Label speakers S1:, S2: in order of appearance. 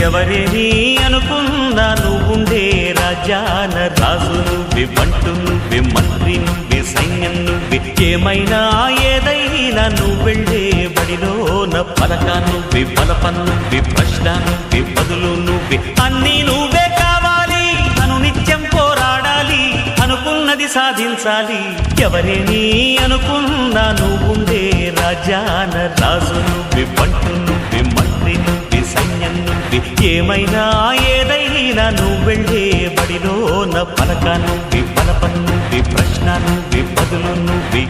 S1: ఎవరేని అనుకున్నా నువ్వుండే రాజ్యాన రాజు నువ్వే, బంటు నువ్వే, మంత్రి నువ్వే, సైన్యం నువ్వే, ఏమైనా ఏదైనా నువ్వెళ్ళే బడిలోన పలక నువ్వే, బలపం నువ్వే, ప్రశ్న నువ్వే, బదులు నువ్వే, అన్నీ నువ్వే కావాలి. నిత్యం పోరాడాలి, అనుకున్నది సాధించాలి. ఎవరేని అనుకున్నా నువ్వుండే రాజ్యాన రాజు నువ్వే, బంటు నువ్వే, మంత్రి నువ్వే, సైన్యం నువ్వే, ఏమైనా ఏదైనా నువ్వెళ్ళే బడిలోన పలక నువ్వే, బలపం నువ్వే, ప్రశ్న నువ్వే, బదులు నువ్వే.